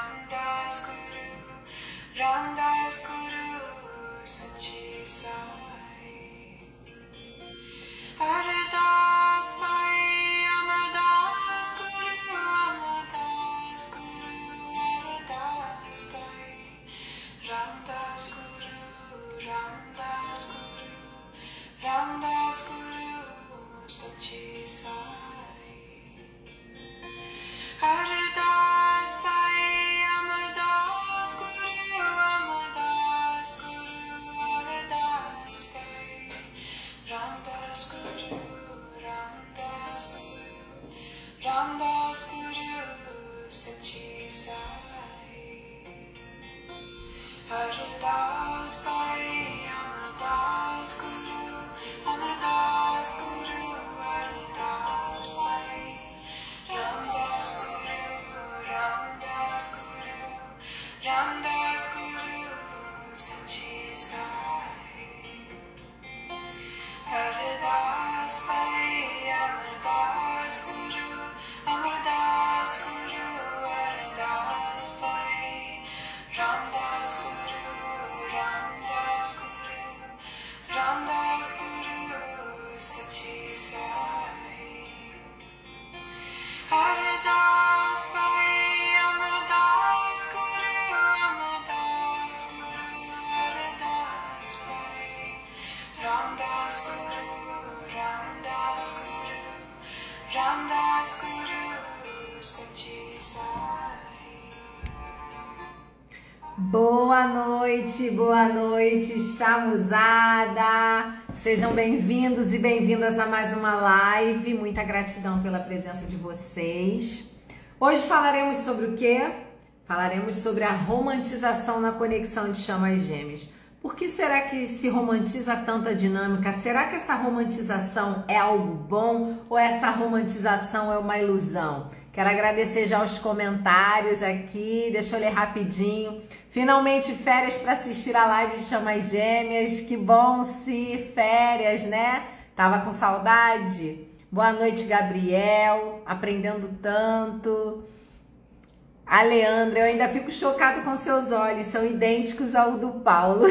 Ramdas Guru, Ramdas Guru Sachi Sai. Haridas Pai, Amardas Guru, Amardas Guru, Haridas Pai. Ramdas Guru, Ramdas Guru, Ramdas Guru Sachi Sai. Haridas Pai, Amardas Guru, Amardas Guru, Haridas Pai. Ramdas Guru, Ramdas Guru, Ramdas Guru Sachi Sai. Haridas Pai, Amardas Guru, Amardas Guru, Haridas Pai. Ramdas Guru, Ramdas Guru, Ramdas Guru Sachi Sai. Haridas Pai, Amardas Guru, Amardas Guru, Haridas Pai. Ramdas Guru, Ramdas Guru, Ramdas Guru Sachi Sai. Haridas Pai, Amardas Guru, Amardas Guru, Haridas Pai. Ramdas Guru, Ramdas Guru, Ramdas Guru Sachi Sai. Boa noite, chamuzada! Sejam bem-vindos e bem-vindas a mais uma live. Muita gratidão pela presença de vocês. Hoje falaremos sobre o quê? Falaremos sobre a romantização na conexão de chamas gêmeas. Por que será que se romantiza tanto a dinâmica? Será que essa romantização é algo bom ou essa romantização é uma ilusão? Quero agradecer já os comentários aqui, deixa eu ler rapidinho. Finalmente férias para assistir a live de Chamas Gêmeas, que bom se férias, né? Tava com saudade? Boa noite, Gabriel, aprendendo tanto. A Leandra, eu ainda fico chocado com seus olhos, são idênticos ao do Paulo.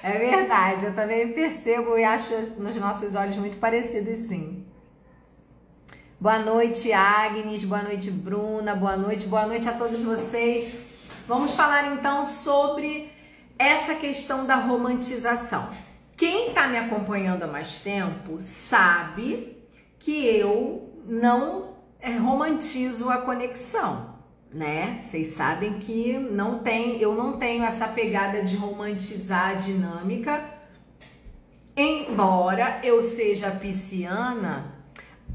É verdade, eu também percebo e acho nos nossos olhos muito parecidos, sim. Boa noite, Agnes, boa noite, Bruna, boa noite a todos vocês. Vamos falar então sobre essa questão da romantização. Quem está me acompanhando há mais tempo sabe que eu não romantizo a conexão, né? Vocês sabem que eu não tenho essa pegada de romantizar a dinâmica. Embora eu seja pisciana,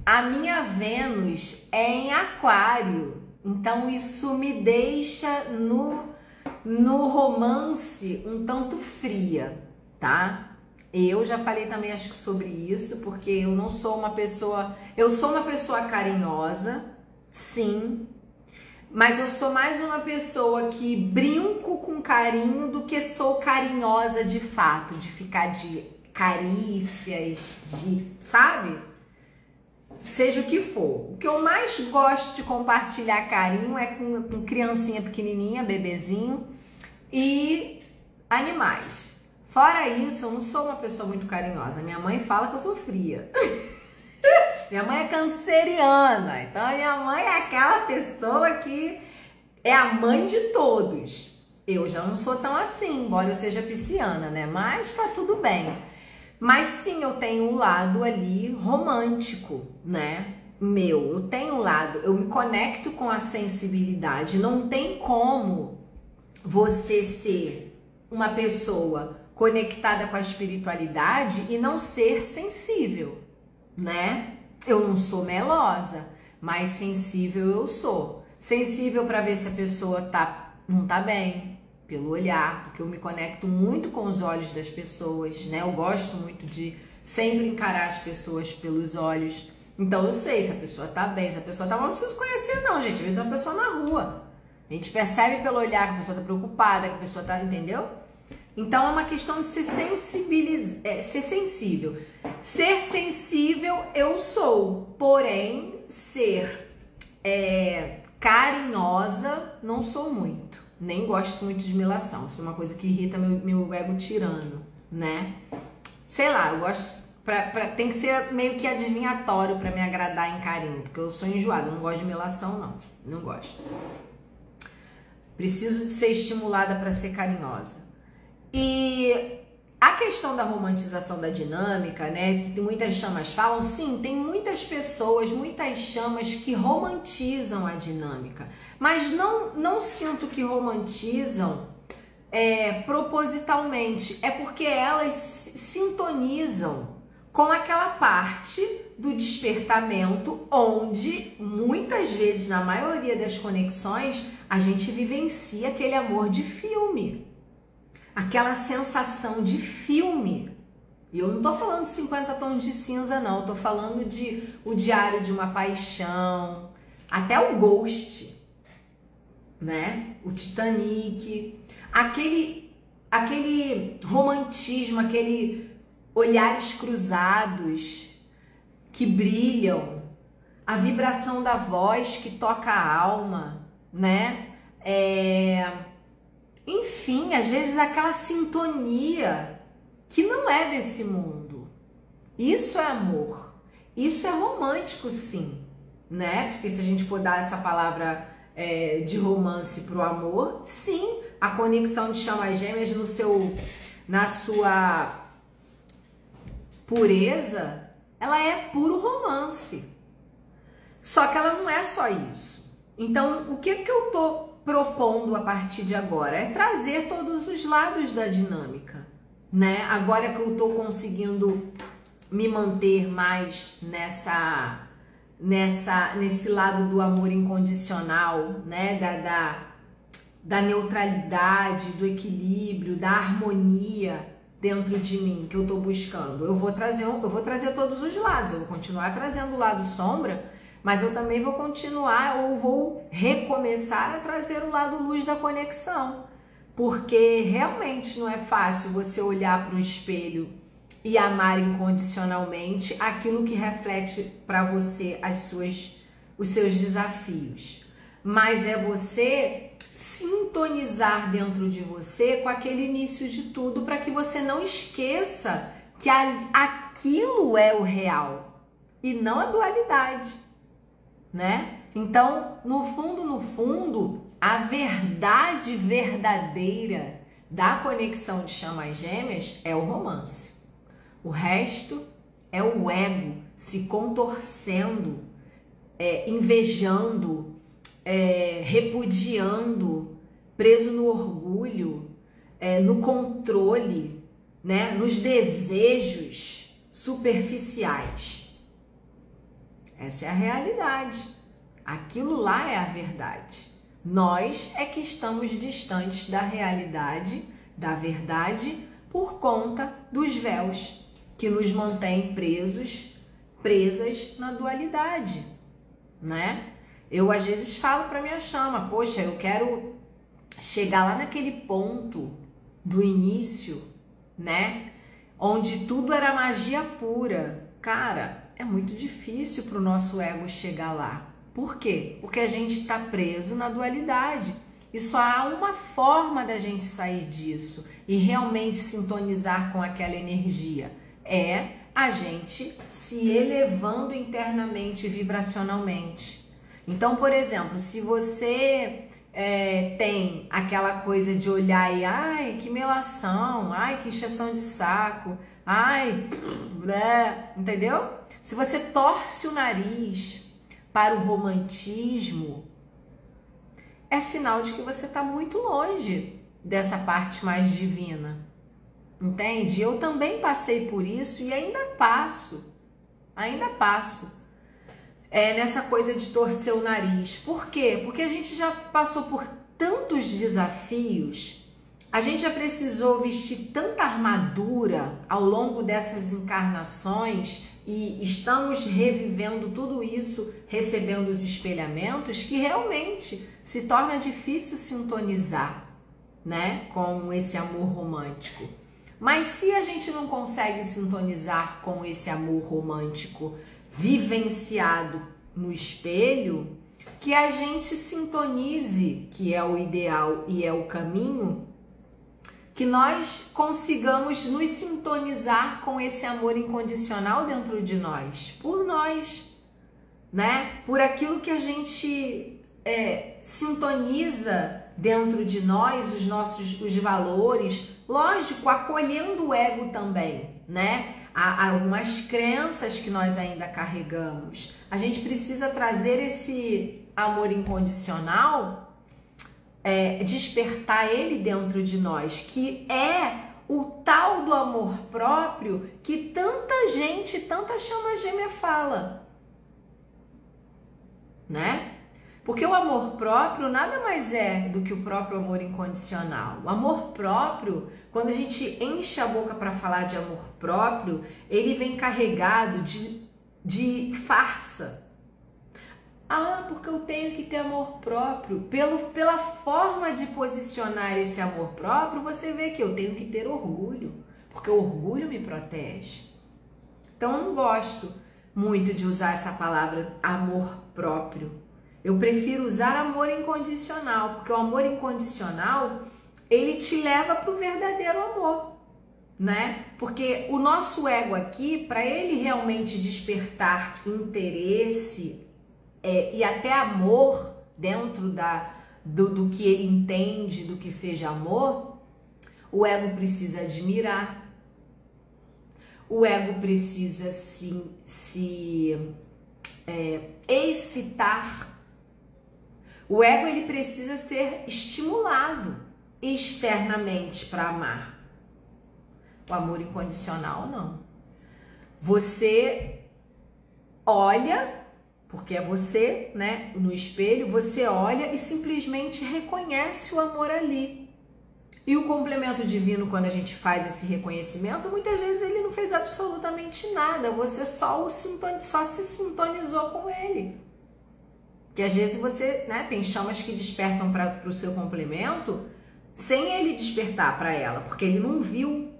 a minha Vênus é em Aquário, então isso me deixa no romance um tanto fria, tá? Eu já falei também acho que sobre isso, porque eu não sou uma pessoa, eu sou uma pessoa carinhosa, sim, mas eu sou mais uma pessoa que brinco com carinho do que sou carinhosa de fato, de ficar de carícias, sabe? Seja o que for. O que eu mais gosto de compartilhar carinho é com criancinha pequenininha, bebezinho e animais. Fora isso, eu não sou uma pessoa muito carinhosa. Minha mãe fala que eu sou fria. Minha mãe é canceriana, então a minha mãe é aquela pessoa que é a mãe de todos. Eu já não sou tão assim, embora eu seja pisciana, né? Mas tá tudo bem. Mas sim, eu tenho um lado ali romântico, né? Eu tenho um lado, eu me conecto com a sensibilidade. Não tem como você ser uma pessoa conectada com a espiritualidade e não ser sensível, né? Eu não sou melosa, mas sensível eu sou. Sensível para ver se a pessoa não tá bem, pelo olhar, porque eu me conecto muito com os olhos das pessoas, né? Eu gosto muito de sempre encarar as pessoas pelos olhos. Então eu sei se a pessoa tá bem, se a pessoa tá mal, não preciso conhecer não, gente. Às vezes é uma pessoa na rua. A gente percebe pelo olhar que a pessoa tá preocupada, que a pessoa tá, entendeu? Então é uma questão de ser ser sensível. Ser sensível eu sou, porém ser Carinhosa, não sou muito. Nem gosto muito de melação. Isso é uma coisa que irrita meu ego tirano, né? Sei lá, eu gosto... tem que ser meio que adivinhatório pra me agradar em carinho. Porque eu sou enjoada, eu não gosto de melação, não. Não gosto. Preciso de ser estimulada para ser carinhosa. E a questão da romantização da dinâmica, né? Que muitas chamas falam, sim, tem muitas pessoas, muitas chamas que romantizam a dinâmica. Mas não sinto que romantizam propositalmente. É porque elas sintonizam com aquela parte do despertamento onde, muitas vezes, na maioria das conexões, a gente vivencia aquele amor de filme. Aquela sensação de filme. E eu não tô falando de 50 tons de cinza, não. Eu tô falando de O Diário de uma Paixão, até o Ghost, né? O Titanic. Aquele romantismo, aquele olhares cruzados que brilham, a vibração da voz que toca a alma, né? Enfim, às vezes aquela sintonia que não é desse mundo. Isso é amor. Isso é romântico, sim, né? Porque se a gente for dar essa palavra de romance pro amor, sim, a conexão de chamas gêmeas na sua pureza, ela é puro romance. Só que ela não é só isso. Então, o que eu tô propondo a partir de agora? É trazer todos os lados da dinâmica, né? Agora que eu tô conseguindo me manter mais nesse lado do amor incondicional, né? Da neutralidade, do equilíbrio, da harmonia dentro de mim que eu tô buscando. Eu vou trazer todos os lados. Eu vou continuar trazendo o lado sombra, mas eu também vou continuar ou vou recomeçar a trazer o lado luz da conexão. Porque realmente não é fácil você olhar para o espelho e amar incondicionalmente aquilo que reflete para você os seus desafios. Mas é você sintonizar dentro de você com aquele início de tudo para que você não esqueça que aquilo é o real e não a dualidade, né? Então, no fundo, a verdade verdadeira da conexão de chamas gêmeas é o romance. O resto é o ego se contorcendo, invejando, repudiando, preso no orgulho, no controle, né? Nos desejos superficiais. Essa é a realidade. Aquilo lá é a verdade. Nós é que estamos distantes da realidade, da verdade, por conta dos véus que nos mantêm presas na dualidade, né? Eu às vezes falo para minha chama, poxa, eu quero chegar lá naquele ponto do início, né? Onde tudo era magia pura. Cara, é muito difícil para o nosso ego chegar lá. Por quê? Porque a gente está preso na dualidade. E só há uma forma da gente sair disso e realmente sintonizar com aquela energia. É a gente se elevando internamente e vibracionalmente. Então, por exemplo, se você tem aquela coisa de olhar e ai, que melação, ai, que encheção de saco, ai, entendeu? Se você torce o nariz para o romantismo, é sinal de que você está muito longe dessa parte mais divina, entende? Eu também passei por isso e ainda passo nessa coisa de torcer o nariz. Por quê? Porque a gente já passou por tantos desafios, a gente já precisou vestir tanta armadura ao longo dessas encarnações e estamos revivendo tudo isso, recebendo os espelhamentos, que realmente se torna difícil sintonizar, né, com esse amor romântico. Mas se a gente não consegue sintonizar com esse amor romântico vivenciado no espelho, que a gente sintonize, que é o ideal e é o caminho, que nós consigamos nos sintonizar com esse amor incondicional dentro de nós, por nós, né? Por aquilo que a gente sintoniza dentro de nós, os valores, lógico, acolhendo o ego também, né? Há algumas crenças que nós ainda carregamos. A gente precisa trazer esse amor incondicional, despertar ele dentro de nós, que é o tal do amor próprio que tanta gente, tanta chama gêmea fala, né? Porque o amor próprio nada mais é do que o próprio amor incondicional. O amor próprio, quando a gente enche a boca para falar de amor próprio, ele vem carregado de farsa. Ah, porque eu tenho que ter amor próprio. Pela forma de posicionar esse amor próprio, você vê que eu tenho que ter orgulho, porque o orgulho me protege. Então eu não gosto muito de usar essa palavra amor próprio. Eu prefiro usar amor incondicional, porque o amor incondicional, ele te leva para o verdadeiro amor, né? Porque o nosso ego aqui, para ele realmente despertar interesse e até amor dentro do que ele entende, do que seja amor, o ego precisa admirar, o ego precisa se excitar. O ego, ele precisa ser estimulado externamente para amar. O amor incondicional, não. Você olha, porque é você, né, no espelho, você olha e simplesmente reconhece o amor ali. E o complemento divino, quando a gente faz esse reconhecimento, muitas vezes ele não fez absolutamente nada, você só se sintonizou com ele. Que às vezes você, né, tem chamas que despertam para o seu complemento sem ele despertar para ela, porque ele não viu.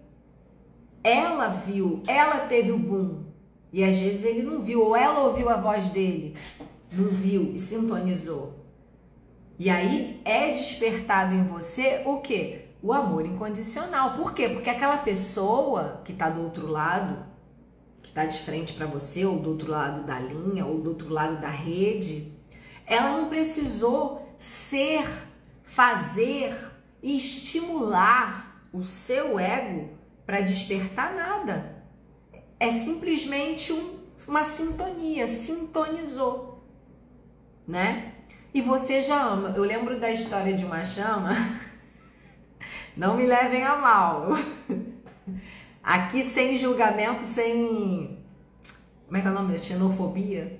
Ela viu, ela teve o boom. E às vezes ele não viu, ou ela ouviu a voz dele, não viu e sintonizou. E aí é despertado em você o quê? O amor incondicional. Por quê? Porque aquela pessoa que está do outro lado, que está de frente para você, ou do outro lado da linha, ou do outro lado da rede, ela não precisou ser, fazer e estimular o seu ego para despertar nada. É simplesmente uma sintonia, sintonizou, né? E você já ama. Eu lembro da história de uma chama, não me levem a mal. Aqui sem julgamento, sem... Como é que é o nome? Xenofobia?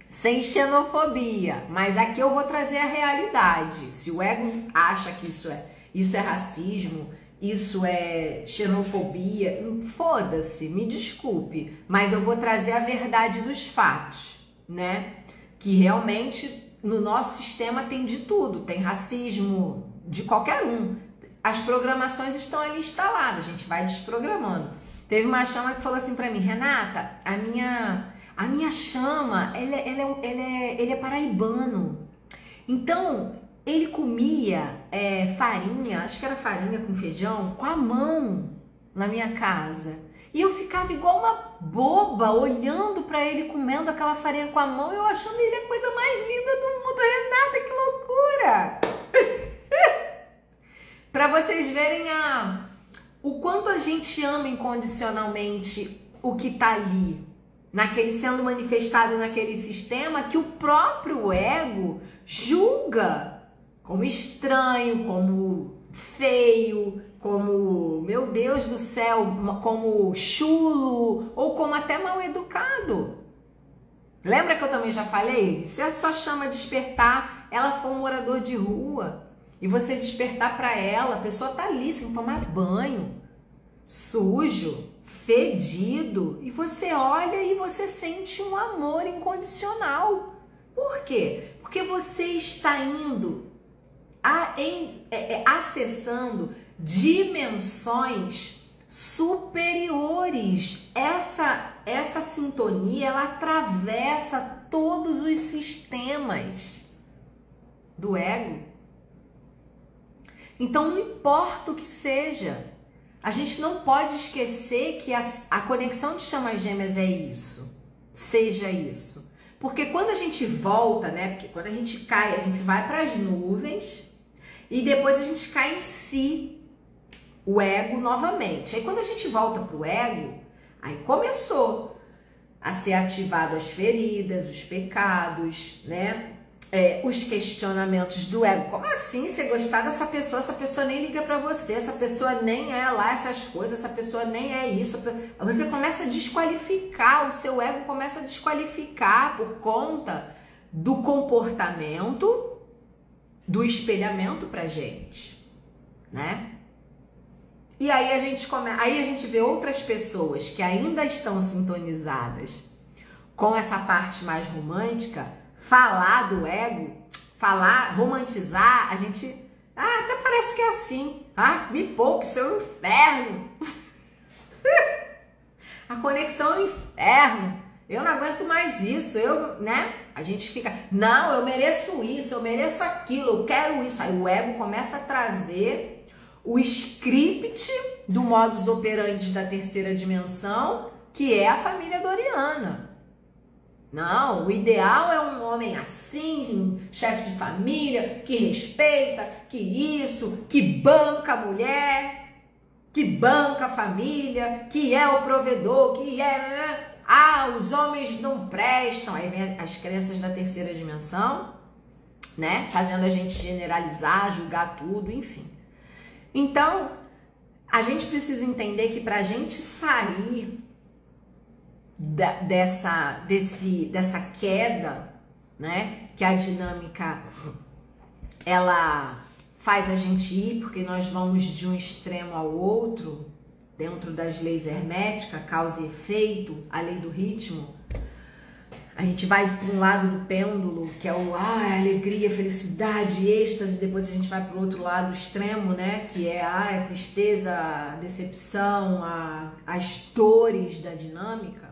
Sem xenofobia, mas aqui eu vou trazer a realidade. Se o ego acha que isso é racismo, isso é xenofobia, foda-se, me desculpe, mas eu vou trazer a verdade dos fatos, né? Que realmente no nosso sistema tem de tudo, tem racismo de qualquer um. As programações estão ali instaladas, a gente vai desprogramando. Teve uma chama que falou assim pra mim, Renata, a minha chama, ele é paraibano. Então, ele comia farinha, acho que era farinha com feijão, com a mão na minha casa. E eu ficava igual uma boba, olhando para ele comendo aquela farinha com a mão, eu achando ele a coisa mais linda do mundo. Renata, que loucura! Para vocês verem o quanto a gente ama incondicionalmente o que tá ali, sendo manifestado naquele sistema que o próprio ego julga como estranho, como feio, como, meu Deus do céu, como chulo ou como até mal educado. Lembra que eu também já falei? Se a sua chama despertar, ela for um morador de rua e você despertar para ela, a pessoa tá ali sem tomar banho, sujo, fedido, e você olha e você sente um amor incondicional. Por quê? Porque você está indo acessando dimensões superiores. Essa sintonia, ela atravessa todos os sistemas do ego. Então, não importa o que seja, a gente não pode esquecer que a conexão de chamas gêmeas é isso, seja isso. Porque quando a gente volta, né? Porque quando a gente cai, a gente vai para as nuvens e depois a gente cai em si, o ego novamente. Aí quando a gente volta para o ego, aí começou a ser ativado as feridas, os pecados, né? Os questionamentos do ego. Como assim você gostar dessa pessoa nem liga pra você, essa pessoa nem é lá essas coisas, essa pessoa nem é isso. Você começa a desqualificar, o seu ego começa a desqualificar por conta do comportamento, do espelhamento pra gente, né? E aí a gente vê outras pessoas que ainda estão sintonizadas com essa parte mais romântica. Falar do ego, romantizar, a gente, até parece que é assim. Me poupe, seu inferno. A conexão é o inferno. Eu não aguento mais isso, né? A gente fica, não, eu mereço isso, eu mereço aquilo, eu quero isso. Aí o ego começa a trazer o script do modus operandi da terceira dimensão, que é a família doriana. Não, o ideal é um homem assim, um chefe de família, que respeita, que isso, que banca a mulher, que banca a família, que é o provedor, que é... os homens não prestam. Aí vem as crenças da terceira dimensão, né? Fazendo a gente generalizar, julgar tudo, enfim. Então, a gente precisa entender que pra gente sair dessa queda, né, que a dinâmica ela faz a gente ir, porque nós vamos de um extremo ao outro dentro das leis herméticas, causa e efeito, a lei do ritmo. A gente vai para um lado do pêndulo, que é alegria, felicidade, êxtase, depois a gente vai para o outro lado extremo, né, que é a tristeza, a decepção, as dores da dinâmica.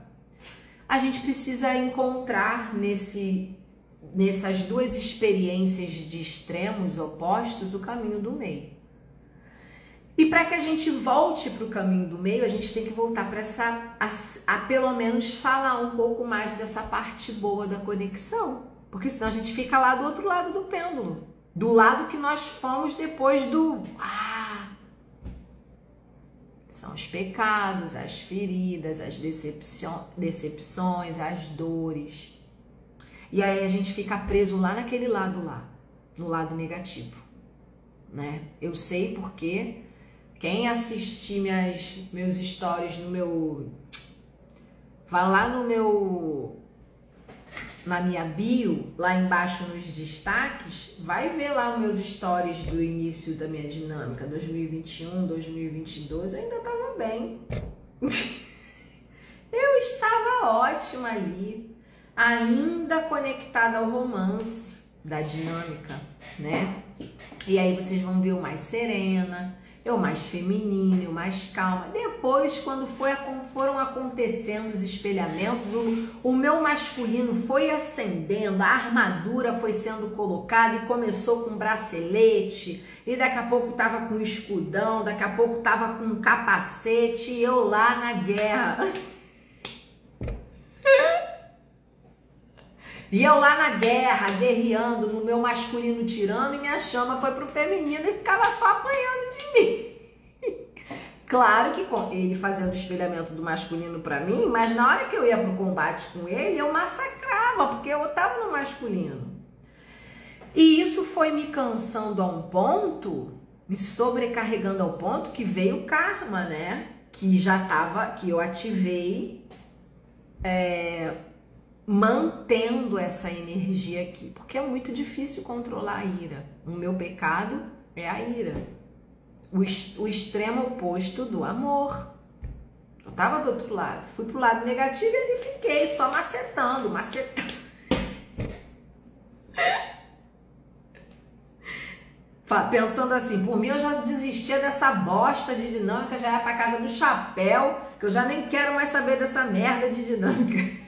A gente precisa encontrar nessas duas experiências de extremos opostos o caminho do meio. E para que a gente volte para o caminho do meio, a gente tem que voltar para a pelo menos falar um pouco mais dessa parte boa da conexão. Porque senão a gente fica lá do outro lado do pêndulo. Do lado que nós fomos depois do... São os pecados, as feridas, as decepções, as dores. E aí a gente fica preso lá naquele lado lá, no lado negativo, né? Eu sei porque quem assistir meus stories vai lá na minha bio, lá embaixo nos destaques, vai ver lá os meus stories do início da minha dinâmica, 2021, 2022, eu ainda estava bem. Eu estava ótima ali, ainda conectada ao romance da dinâmica, né? E aí vocês vão ver eu mais serena, eu mais feminina, eu mais calma. Depois, quando foram acontecendo os espelhamentos, o meu masculino foi ascendendo, a armadura foi sendo colocada e começou com bracelete, e daqui a pouco tava com escudão, daqui a pouco tava com capacete, e eu lá na guerra. E eu lá na guerra, guerreando, no meu masculino tirando, e minha chama foi pro feminino e ficava só apanhando de mim. Claro que ele fazendo o espelhamento do masculino pra mim, mas na hora que eu ia pro combate com ele, eu massacrava, porque eu tava no masculino. E isso foi me cansando a um ponto, me sobrecarregando ao ponto que veio o karma, né? Que eu ativei, mantendo essa energia aqui, porque é muito difícil controlar a ira. O meu pecado é a ira, o extremo oposto do amor. Eu tava do outro lado, fui pro lado negativo e ali fiquei só macetando. Pensando assim, por mim eu já desistia dessa bosta de dinâmica, já ia pra casa do chapéu, que eu já nem quero mais saber dessa merda de dinâmica.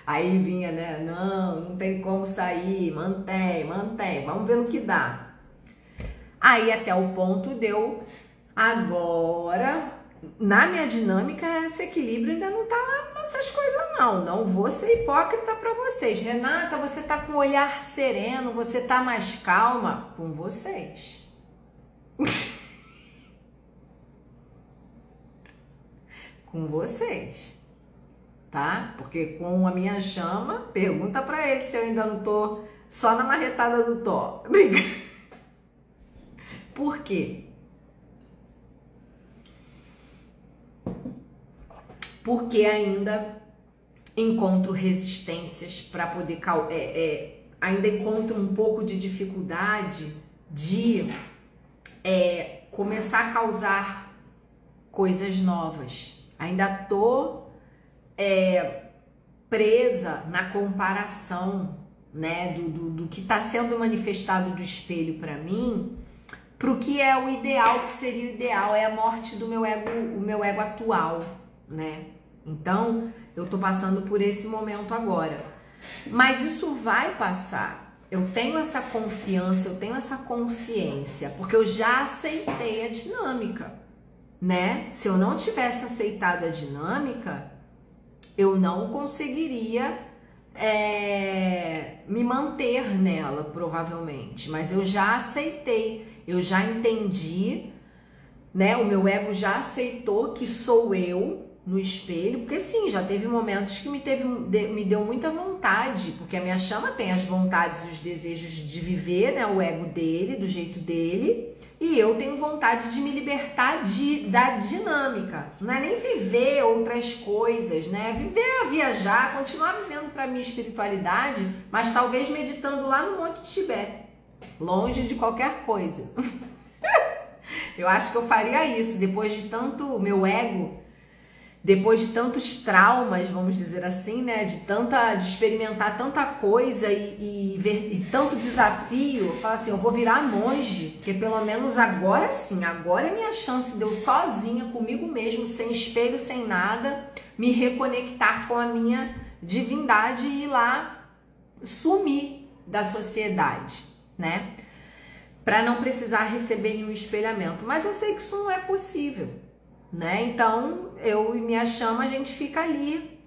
Aí vinha, né? Não tem como sair, mantém, vamos ver no que dá. Aí até o ponto deu, agora, na minha dinâmica, esse equilíbrio ainda não tá lá nessas coisas não vou ser hipócrita pra vocês. Renata, você tá com o olhar sereno, você tá mais calma com vocês. Com vocês, tá? Porque com a minha chama, pergunta pra ele se eu ainda não tô só na marretada do tó. Por quê? Porque ainda encontro resistências para poder... ainda encontro um pouco de dificuldade de começar a causar coisas novas. Ainda tô presa na comparação, né, do que está sendo manifestado do espelho para mim, para o que é o ideal, que seria o ideal, é a morte do meu ego, o meu ego atual, né? Então, eu tô passando por esse momento agora. Mas isso vai passar. Eu tenho essa confiança, eu tenho essa consciência, porque eu já aceitei a dinâmica, né? Se eu não tivesse aceitado a dinâmica, eu não conseguiria me manter nela, provavelmente. Mas eu já aceitei, eu já entendi, né? O meu ego já aceitou que sou eu no espelho, porque sim, já teve momentos que me deu muita vontade, porque a minha chama tem as vontades e os desejos de viver, né, o ego dele, do jeito dele, e eu tenho vontade de me libertar da dinâmica, não é nem viver outras coisas, né, viver, viajar, continuar vivendo para minha espiritualidade, mas talvez meditando lá no Monte Tibete, longe de qualquer coisa. Eu acho que eu faria isso, depois de tanto meu ego, depois de tantos traumas, vamos dizer assim, né, de experimentar tanta coisa e tanto desafio, eu falo assim, eu vou virar monge, porque pelo menos agora sim, agora é minha chance de eu sozinha, comigo mesmo, sem espelho, sem nada, me reconectar com a minha divindade e ir lá sumir da sociedade, né, para não precisar receber nenhum espelhamento. Mas eu sei que isso não é possível, né? Então, eu e minha chama, a gente fica ali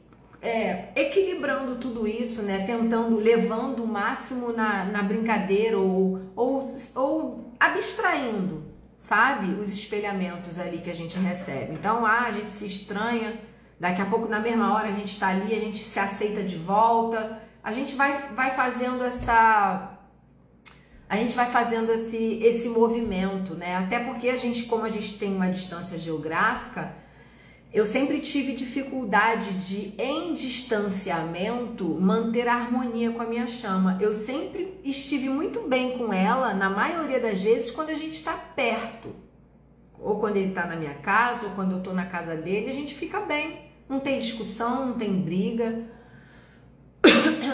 equilibrando tudo isso, né? Tentando, levando o máximo na brincadeira ou abstraindo, sabe? Os espelhamentos ali que a gente recebe. Então, a gente se estranha, daqui a pouco, na mesma hora, a gente tá ali, a gente se aceita de volta, a gente vai fazendo esse movimento, né? Até porque como a gente tem uma distância geográfica, eu sempre tive dificuldade de, em distanciamento, manter a harmonia com a minha chama. Eu sempre estive muito bem com ela, na maioria das vezes, quando a gente está perto. Ou quando ele está na minha casa, ou quando eu estou na casa dele, a gente fica bem. Não tem discussão, não tem briga.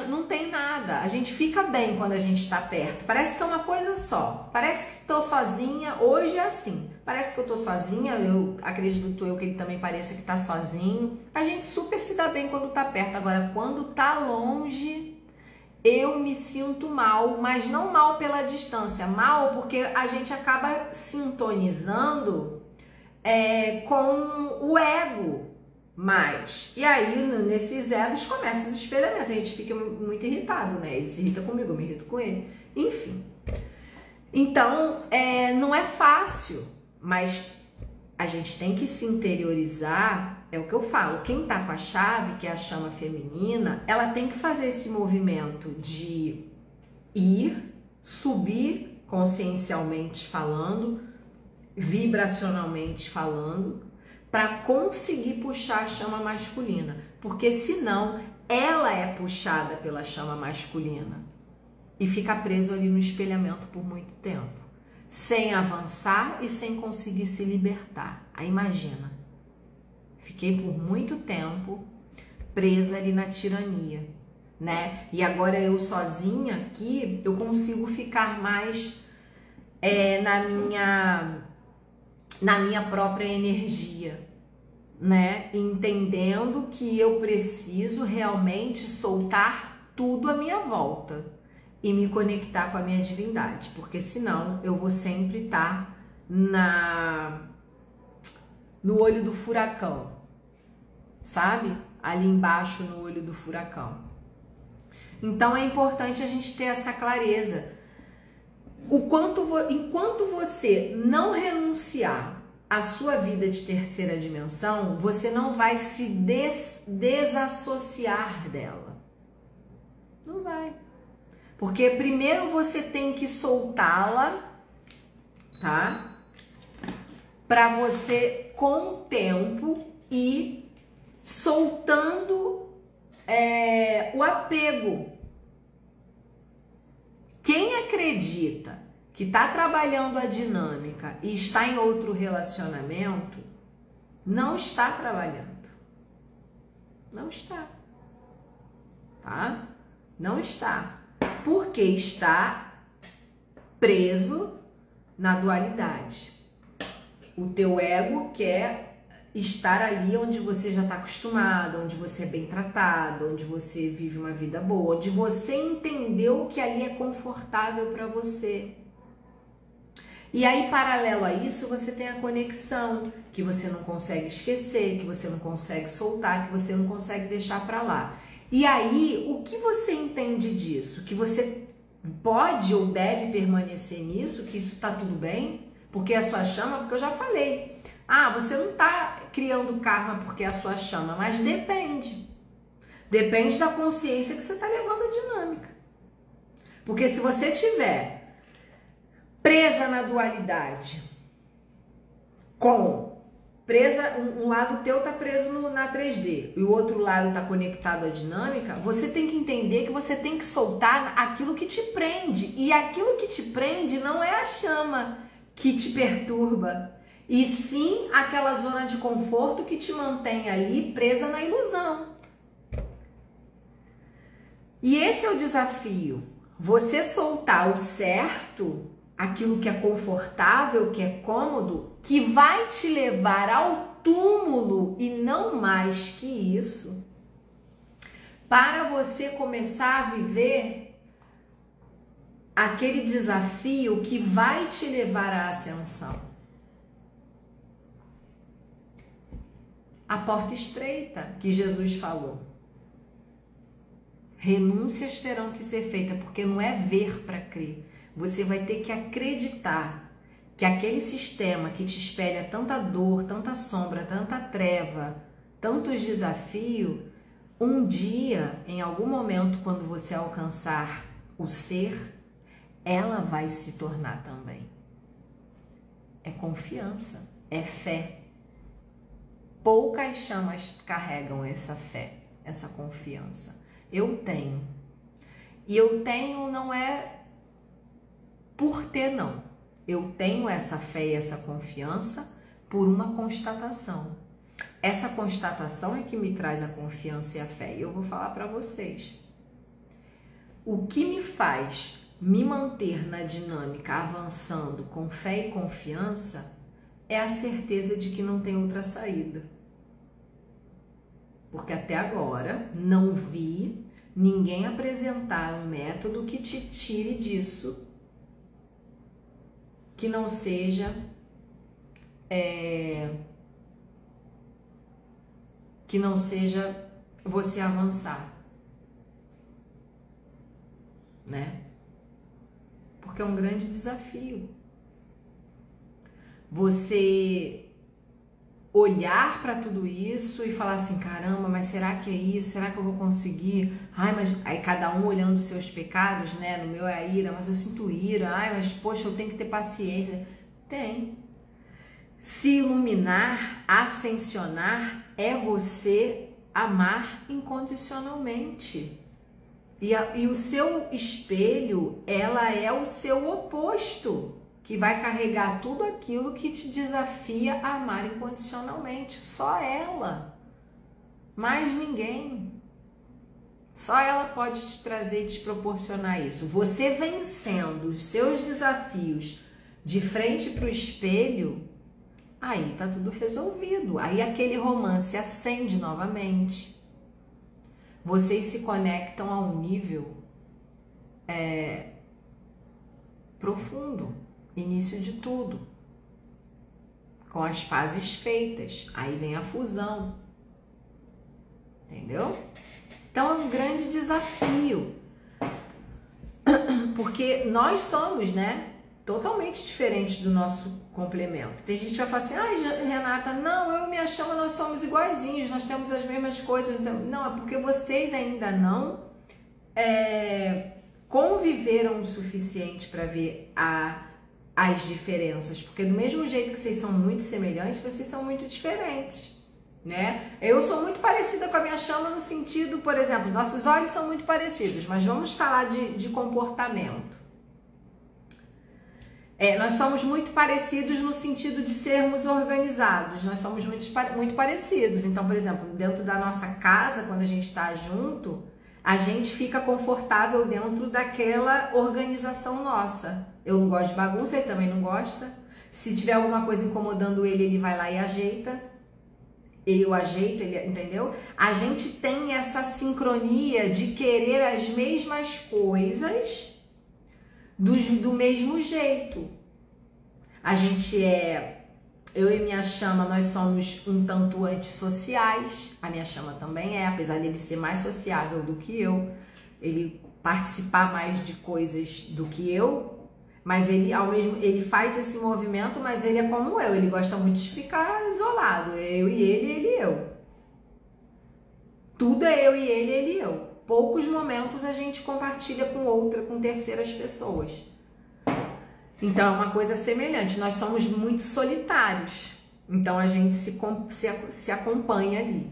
Não tem nada, a gente fica bem quando a gente tá perto, parece que é uma coisa só, parece que tô sozinha, hoje é assim, parece que eu tô sozinha, eu acredito que ele também pareça que tá sozinho, a gente super se dá bem quando tá perto, agora quando tá longe, eu me sinto mal, mas não mal pela distância, mal porque a gente acaba sintonizando com o ego, e aí nesses egos começam os espelhamentos, a gente fica muito irritado, né? Ele se irrita comigo, eu me irrito com ele, enfim. Então, não é fácil, mas a gente tem que se interiorizar, é o que eu falo, quem tá com a chave, que é a chama feminina, ela tem que fazer esse movimento de subir consciencialmente falando, vibracionalmente falando, para conseguir puxar a chama masculina, porque senão ela é puxada pela chama masculina e fica preso ali no espelhamento por muito tempo, sem avançar e sem conseguir se libertar. Aí imagina, fiquei por muito tempo presa ali na tirania, né? E agora eu sozinha aqui, eu consigo ficar mais na minha própria energia, né? Entendendo que eu preciso realmente soltar tudo à minha volta e me conectar com a minha divindade, porque senão eu vou sempre estar no olho do furacão, sabe? Ali embaixo no olho do furacão. Então é importante a gente ter essa clareza. Enquanto você não renunciar à sua vida de terceira dimensão, você não vai se desassociar dela. Não vai. Porque primeiro você tem que soltá-la, tá? Para você, com o tempo, ir soltando o apego. Quem acredita que está trabalhando a dinâmica e está em outro relacionamento, não está trabalhando. Não está. Tá? Não está. Porque está preso na dualidade. O teu ego quer estar ali onde você já está acostumado, onde você é bem tratado, onde você vive uma vida boa, onde você entendeu que ali é confortável para você. E aí, paralelo a isso, você tem a conexão, que você não consegue esquecer, que você não consegue soltar, que você não consegue deixar para lá. E aí, o que você entende disso? Que você pode ou deve permanecer nisso, que isso tá tudo bem, porque é a sua chama, porque eu já falei. Ah, você não tá criando karma porque é a sua chama, mas depende. Depende da consciência que você tá levando a dinâmica. Porque se você tiver presa na dualidade, um lado teu tá preso na 3D e o outro lado tá conectado à dinâmica, você tem que entender que você tem que soltar aquilo que te prende. E aquilo que te prende não é a chama que te perturba, e sim aquela zona de conforto que te mantém ali presa na ilusão. E esse é o desafio. Você soltar o certo, aquilo que é confortável, que é cômodo, que vai te levar ao túmulo e não mais que isso, para você começar a viver aquele desafio que vai te levar à ascensão. A porta estreita que Jesus falou. Renúncias terão que ser feitas, porque não é ver para crer. Você vai ter que acreditar que aquele sistema que te espelha tanta dor, tanta sombra, tanta treva, tantos desafios, um dia, em algum momento, quando você alcançar o ser, ela vai se tornar também. É confiança, é fé. Poucas chamas carregam essa fé, essa confiança. Eu tenho. E eu tenho não é por ter, não. Eu tenho essa fé e essa confiança por uma constatação. Essa constatação é que me traz a confiança e a fé. E eu vou falar para vocês. O que me faz me manter na dinâmica, avançando com fé e confiança, é a certeza de que não tem outra saída. Porque até agora não vi ninguém apresentar um método que te tire disso, que não seja você avançar, né? Porque é um grande desafio. Você olhar para tudo isso e falar assim, caramba, mas será que é isso? Será que eu vou conseguir? Ai, mas aí cada um olhando os seus pecados, né? No meu é a ira, mas eu sinto ira. Ai, mas poxa, eu tenho que ter paciência. Tem. Se iluminar, ascensionar, é você amar incondicionalmente. E o seu espelho, ela é o seu oposto, que vai carregar tudo aquilo que te desafia a amar incondicionalmente. Só ela. Mais ninguém. Só ela pode te trazer e te proporcionar isso. Você vencendo os seus desafios de frente para o espelho, aí tá tudo resolvido. Aí aquele romance acende novamente. Vocês se conectam a um nível profundo, início de tudo, com as pazes feitas. Aí vem a fusão, entendeu? Então é um grande desafio, porque nós somos, né, totalmente diferentes do nosso complemento. Tem gente que vai falar assim, ai, Renata, não, eu e minha chama, nós somos iguaizinhos, nós temos as mesmas coisas. Não, é porque vocês ainda não conviveram o suficiente para ver as diferenças, porque do mesmo jeito que vocês são muito semelhantes, vocês são muito diferentes, né? Eu sou muito parecida com a minha chama no sentido, por exemplo, nossos olhos são muito parecidos, mas vamos falar de comportamento. Nós somos muito parecidos no sentido de sermos organizados, nós somos muito parecidos. Então, por exemplo, dentro da nossa casa, quando a gente está junto, a gente fica confortável dentro daquela organização nossa. Eu não gosto de bagunça, ele também não gosta. Se tiver alguma coisa incomodando ele, ele vai lá e ajeita. Eu ajeito, ele, entendeu? A gente tem essa sincronia de querer as mesmas coisas do mesmo jeito. A gente eu e minha chama, nós somos um tanto antissociais. A minha chama também apesar dele ser mais sociável do que eu, ele participar mais de coisas do que eu, mas ele faz esse movimento, mas ele é como eu, ele gosta muito de ficar isolado, eu e ele e eu. Tudo é eu e ele e eu. Poucos momentos a gente compartilha com terceiras pessoas. Então é uma coisa semelhante, nós somos muito solitários, então a gente se acompanha ali.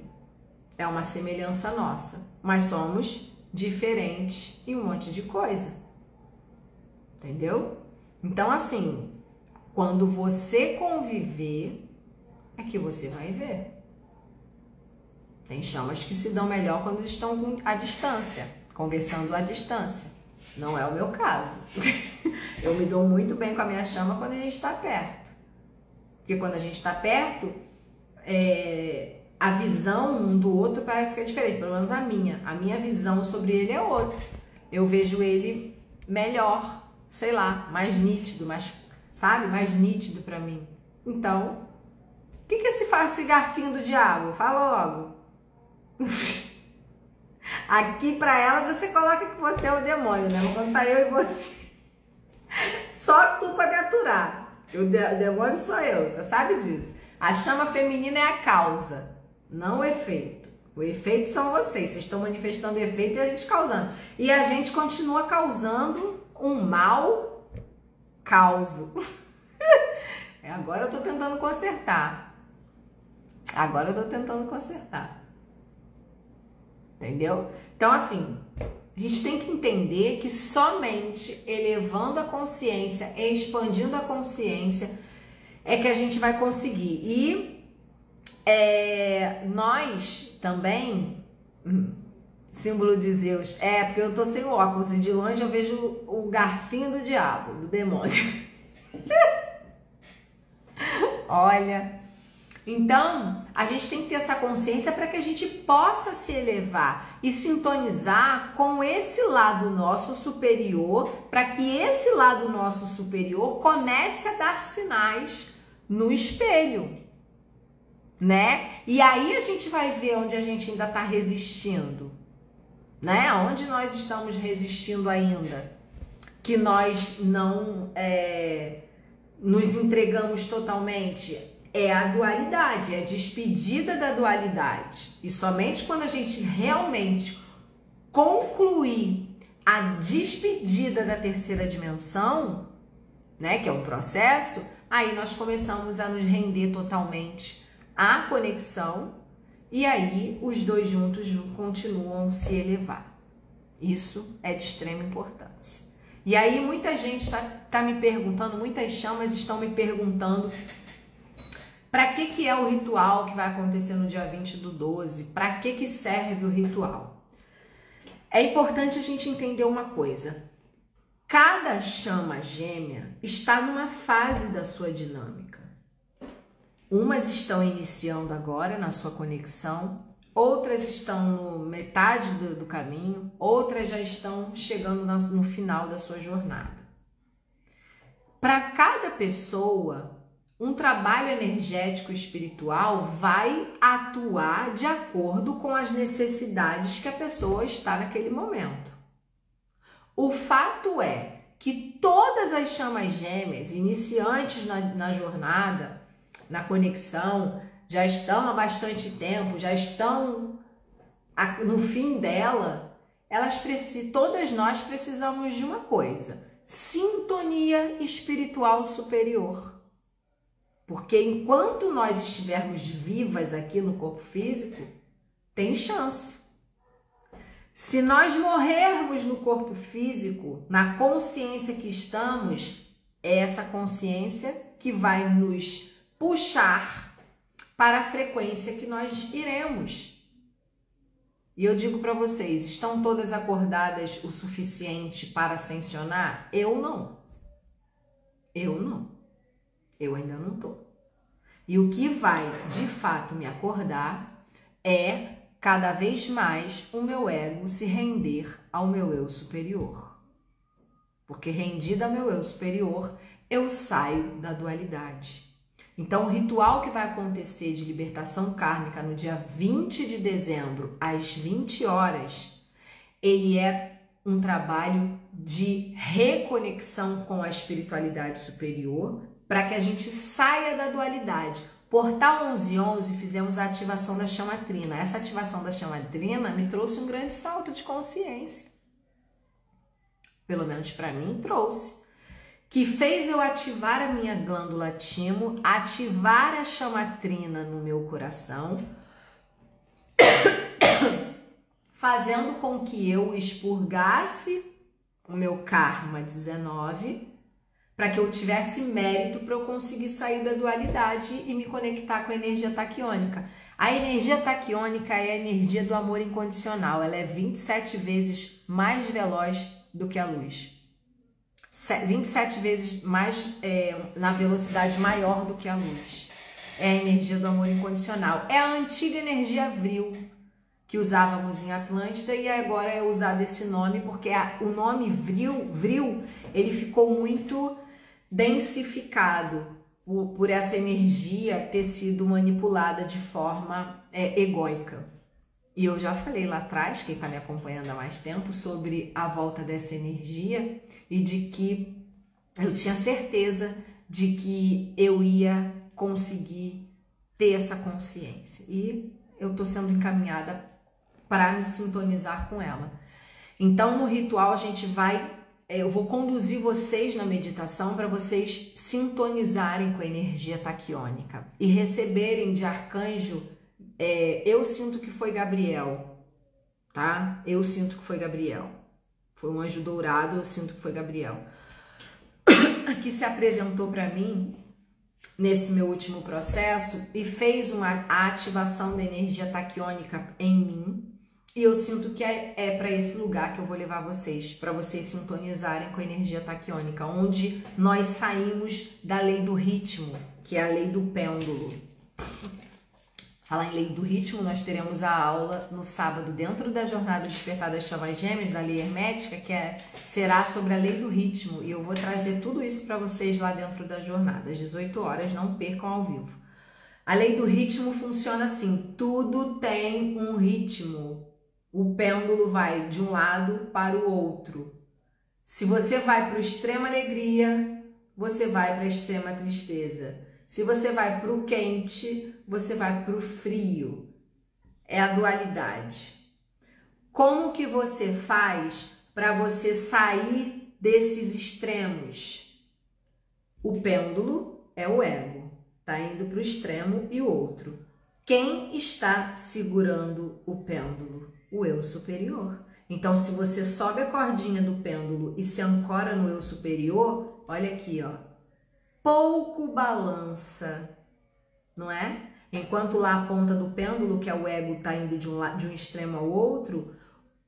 É uma semelhança nossa, mas somos diferentes em um monte de coisa, entendeu? Então assim, quando você conviver, é que você vai ver. Tem chamas que se dão melhor quando estão à distância, conversando à distância. Não é o meu caso. Eu me dou muito bem com a minha chama quando a gente está perto. Porque quando a gente está perto, a visão um do outro parece que é diferente. Pelo menos a minha. A minha visão sobre ele é outra. Eu vejo ele melhor, sei lá, mais nítido, sabe? Mais nítido pra mim. Então, o que esse garfinho do diabo? Fala logo. Aqui pra elas você coloca que você é o demônio, né? Quando tá eu e você. Só tu pra me aturar. O demônio sou eu, você sabe disso. A chama feminina é a causa, não o efeito. O efeito são vocês estão manifestando o efeito e a gente causando. E a gente continua causando um mal causo. Agora eu tô tentando consertar. Entendeu? Então, assim, a gente tem que entender que somente elevando a consciência, expandindo a consciência, é que a gente vai conseguir. E nós também, símbolo de Zeus, porque eu tô sem óculos e de longe eu vejo o garfinho do diabo, do demônio. Olha... Então, a gente tem que ter essa consciência para que a gente possa se elevar e sintonizar com esse lado nosso superior, para que esse lado nosso superior comece a dar sinais no espelho, né? E aí a gente vai ver onde a gente ainda está resistindo, né? Onde nós estamos resistindo ainda, que nós não nos entregamos totalmente. É a dualidade, é a despedida da dualidade. E somente quando a gente realmente concluir a despedida da terceira dimensão, né, que é um processo, aí nós começamos a nos render totalmente à conexão e aí os dois juntos continuam a se elevar. Isso é de extrema importância. E aí muita gente tá me perguntando, muitas chamas estão me perguntando para que é o ritual que vai acontecer no dia 20/12? Para que serve o ritual? É importante a gente entender uma coisa. Cada chama gêmea está numa fase da sua dinâmica. Umas estão iniciando agora na sua conexão, outras estão no metade do caminho, outras já estão chegando no final da sua jornada. Para cada pessoa, um trabalho energético espiritual vai atuar de acordo com as necessidades que a pessoa está naquele momento. O fato é que todas as chamas gêmeas, iniciantes na jornada, na conexão, já estão há bastante tempo, já estão no fim dela, todas nós precisamos de uma coisa: sintonia espiritual superior. Porque enquanto nós estivermos vivas aqui no corpo físico, tem chance. Se nós morrermos no corpo físico, na consciência que estamos, é essa consciência que vai nos puxar para a frequência que nós iremos. E eu digo para vocês, estão todas acordadas o suficiente para ascensionar? Eu não. Eu ainda não tô. E o que vai, de fato, me acordar é cada vez mais o meu ego se render ao meu eu superior. Porque rendida ao meu eu superior, eu saio da dualidade. Então, o ritual que vai acontecer de libertação kármica no dia 20 de dezembro, às 20 horas, ele é um trabalho de reconexão com a espiritualidade superior, para que a gente saia da dualidade. Portal 1111, fizemos a ativação da chama trina. Essa ativação da chama trina me trouxe um grande salto de consciência. Pelo menos para mim trouxe. Que fez eu ativar a minha glândula timo, ativar a chama trina no meu coração, fazendo com que eu expurgasse o meu karma 19, para que eu tivesse mérito para eu conseguir sair da dualidade e me conectar com a energia taquiônica. A energia taquiônica é a energia do amor incondicional. Ela é 27 vezes mais veloz do que a luz. 27 vezes mais na velocidade maior do que a luz. É a energia do amor incondicional. É a antiga energia vril que usávamos em Atlântida e agora é usado esse nome porque o nome vril ele ficou muito densificado por essa energia ter sido manipulada de forma egóica. E eu já falei lá atrás, quem está me acompanhando há mais tempo, sobre a volta dessa energia e de que eu tinha certeza de que eu ia conseguir ter essa consciência. E eu estou sendo encaminhada para me sintonizar com ela. Então, no ritual, eu vou conduzir vocês na meditação para vocês sintonizarem com a energia taquiônica e receberem de arcanjo. Eu sinto que foi Gabriel, tá? Eu sinto que foi Gabriel. Foi um anjo dourado, eu sinto que foi Gabriel. Que se apresentou para mim nesse meu último processo e fez a ativação da energia taquiônica em mim. E eu sinto que é para esse lugar que eu vou levar vocês, para vocês sintonizarem com a energia taquiônica, onde nós saímos da lei do ritmo, que é a lei do pêndulo. Falar em lei do ritmo, nós teremos a aula no sábado, dentro da jornada Despertar das Chamas Gêmeas, da lei hermética, que será sobre a lei do ritmo. E eu vou trazer tudo isso para vocês lá dentro da jornada, às 18 horas, não percam ao vivo. A lei do ritmo funciona assim, tudo tem um ritmo. O pêndulo vai de um lado para o outro. Se você vai para o extrema alegria, você vai para a extrema tristeza. Se você vai para o quente, você vai para o frio. É a dualidade. Como que você faz para você sair desses extremos? O pêndulo é o ego. Está indo para o extremo e o outro. Quem está segurando o pêndulo? O eu superior. Então, se você sobe a cordinha do pêndulo e se ancora no eu superior, olha aqui, ó. Pouco balança, não é? Enquanto lá a ponta do pêndulo, que é o ego, está indo de um extremo ao outro,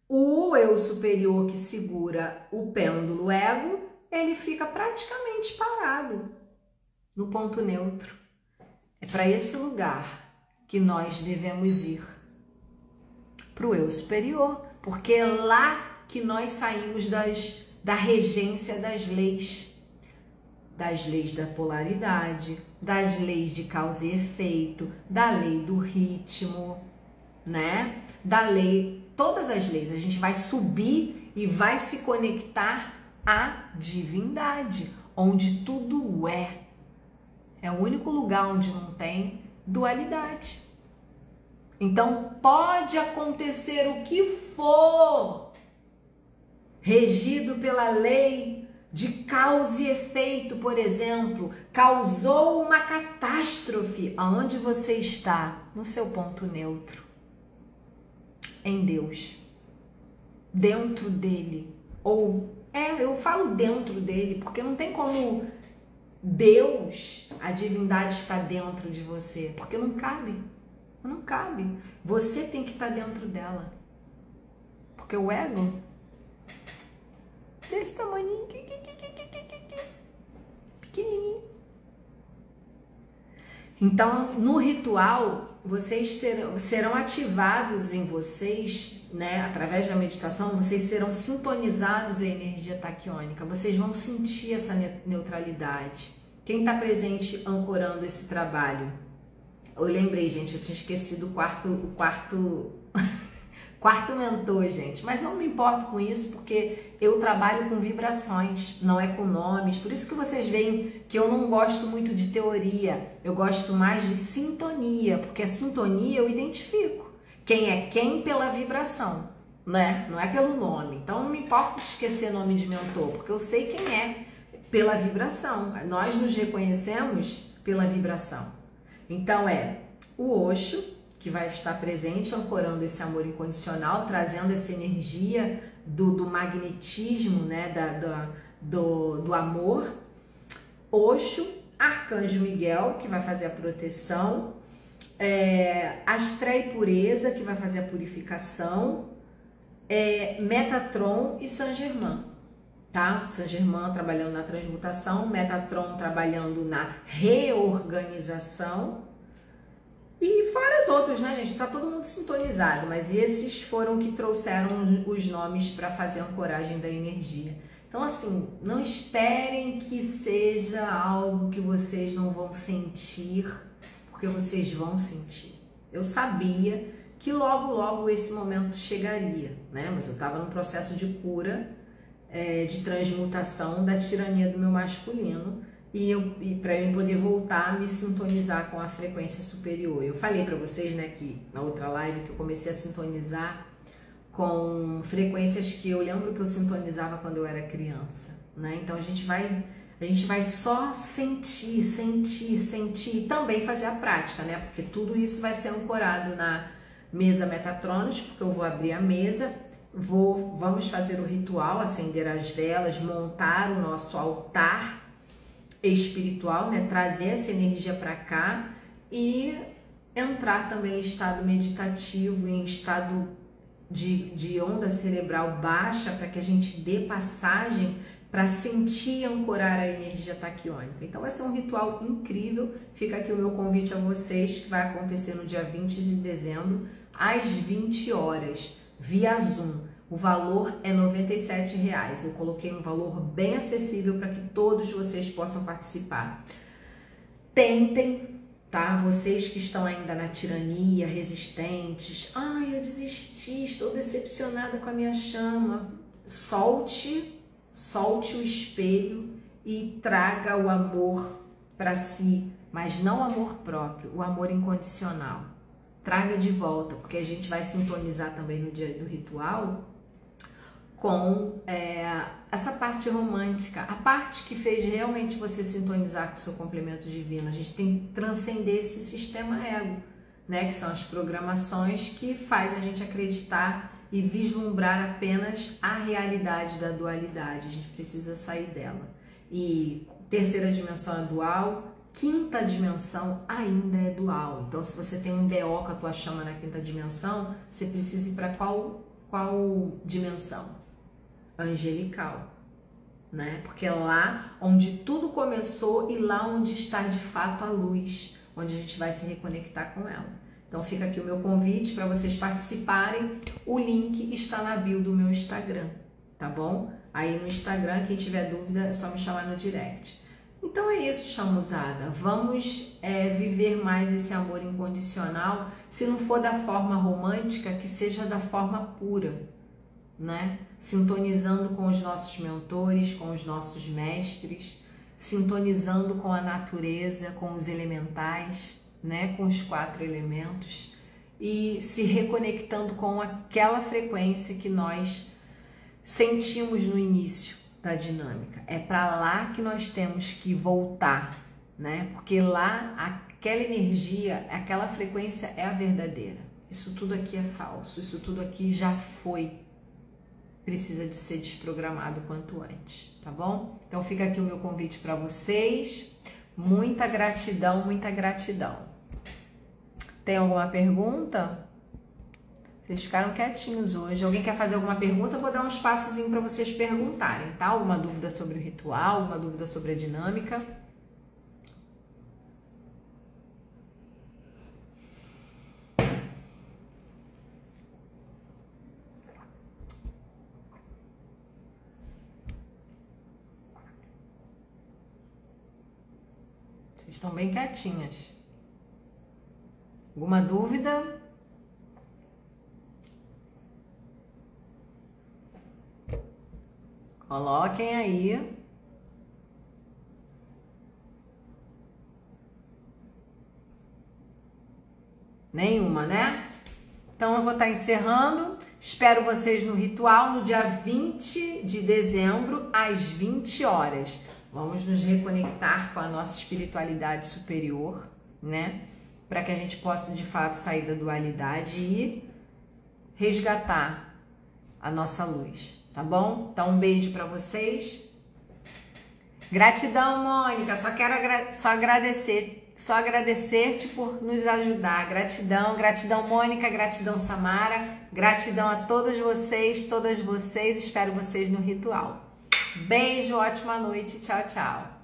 o eu superior que segura o pêndulo ego, ele fica praticamente parado no ponto neutro. É para esse lugar que nós devemos ir, para o eu superior, porque é lá que nós saímos da regência das leis da polaridade, das leis de causa e efeito, da lei do ritmo, né? Da lei, todas as leis. A gente vai subir e vai se conectar à divindade, onde tudo é. É o único lugar onde não tem dualidade. Então, pode acontecer o que for, regido pela lei de causa e efeito, por exemplo, causou uma catástrofe. Aonde você está? No seu ponto neutro. Em Deus. Dentro dele. Eu falo dentro dele, porque não tem como Deus, a divindade, está dentro de você, porque não cabe. Não cabe. Você tem que estar dentro dela. Porque o ego desse tamanhinho, pequenininho. Então, no ritual, vocês serão ativados em vocês, né? Através da meditação, vocês serão sintonizados à energia taquiônica. Vocês vão sentir essa neutralidade. Quem está presente ancorando esse trabalho? Eu lembrei, gente, eu tinha esquecido o quarto mentor, gente, mas eu não me importo com isso, porque eu trabalho com vibrações, não é com nomes. Por isso que vocês veem que eu não gosto muito de teoria, eu gosto mais de sintonia, porque a sintonia eu identifico quem é quem pela vibração, né? Não é pelo nome. Então não me importo de esquecer nome de mentor, porque eu sei quem é pela vibração. Nós nos reconhecemos pela vibração. Então é o Osho, que vai estar presente, ancorando esse amor incondicional, trazendo essa energia do magnetismo, né, do amor. Osho, Arcanjo Miguel, que vai fazer a proteção, Astra e Pureza, que vai fazer a purificação, Metatron e Saint Germain. Tá? Saint Germain trabalhando na transmutação, Metatron trabalhando na reorganização e fora os outros, né, gente? Tá todo mundo sintonizado, mas esses foram que trouxeram os nomes para fazer a ancoragem da energia. Então, assim, não esperem que seja algo que vocês não vão sentir, porque vocês vão sentir. Eu sabia que logo esse momento chegaria, né? Mas eu estava num processo de cura, de transmutação da tirania do meu masculino e para eu poder voltar a me sintonizar com a frequência superior. Eu falei para vocês, né, que na outra live que eu comecei a sintonizar com frequências que eu lembro que eu sintonizava quando eu era criança, né? Então a gente vai só sentir e também fazer a prática, né? Porque tudo isso vai ser ancorado na mesa Metatronus, porque eu vou abrir a mesa. Vamos fazer o ritual, acender as velas, montar o nosso altar espiritual, né? Trazer essa energia para cá e entrar também em estado meditativo, em estado de onda cerebral baixa, para que a gente dê passagem para sentir e ancorar a energia taquiônica. Então vai ser um ritual incrível. Fica aqui o meu convite a vocês, que vai acontecer no dia 20 de dezembro, às 20 horas. Via Zoom. O valor é R$ 97,00. Eu coloquei um valor bem acessível para que todos vocês possam participar. Tentem, tá? Vocês que estão ainda na tirania, resistentes. Ai, eu desisti, estou decepcionada com a minha chama. Solte o espelho e traga o amor para si, mas não o amor próprio, o amor incondicional. Traga de volta, porque a gente vai sintonizar também no dia do ritual com essa parte romântica, a parte que fez realmente você sintonizar com o seu complemento divino. A gente tem que transcender esse sistema ego, né? Que são as programações que faz a gente acreditar e vislumbrar apenas a realidade da dualidade. A gente precisa sair dela. E terceira dimensão é dual, quinta dimensão ainda é dual. Então, se você tem um BO com a tua chama na quinta dimensão, você precisa ir para qual dimensão? Angelical, né? Porque é lá onde tudo começou e lá onde está de fato a luz, onde a gente vai se reconectar com ela. Então fica aqui o meu convite para vocês participarem. O link está na bio do meu Instagram, tá bom? Aí no Instagram, quem tiver dúvida, é só me chamar no direct. Então é isso, chamuzada. Vamos viver mais esse amor incondicional. Se não for da forma romântica, que seja da forma pura, né? Sintonizando com os nossos mentores, com os nossos mestres, sintonizando com a natureza, com os elementais, né? Com os 4 elementos e se reconectando com aquela frequência que nós sentimos no início da dinâmica. É para lá que nós temos que voltar, né? Porque lá aquela energia, aquela frequência é a verdadeira. Isso tudo aqui é falso, isso tudo aqui já foi. Precisa de ser desprogramado quanto antes, tá bom? Então fica aqui o meu convite para vocês. Muita gratidão, muita gratidão. Tem alguma pergunta? Vocês ficaram quietinhos hoje. Alguém quer fazer alguma pergunta? Eu vou dar um espaçozinho para vocês perguntarem, tá? Alguma dúvida sobre o ritual, alguma dúvida sobre a dinâmica? Vocês estão bem quietinhas. Alguma dúvida? Coloquem aí. Nenhuma, né? Então eu vou estar encerrando. Espero vocês no ritual no dia 20 de dezembro, às 20 horas. Vamos nos reconectar com a nossa espiritualidade superior, né? Para que a gente possa de fato sair da dualidade e resgatar a nossa luz. Tá bom? Então um beijo para vocês. Gratidão, Mônica. Só agradecer-te por nos ajudar. Gratidão, gratidão, Mônica, gratidão, Samara. Gratidão a todas vocês. Espero vocês no ritual. Beijo, ótima noite. Tchau, tchau.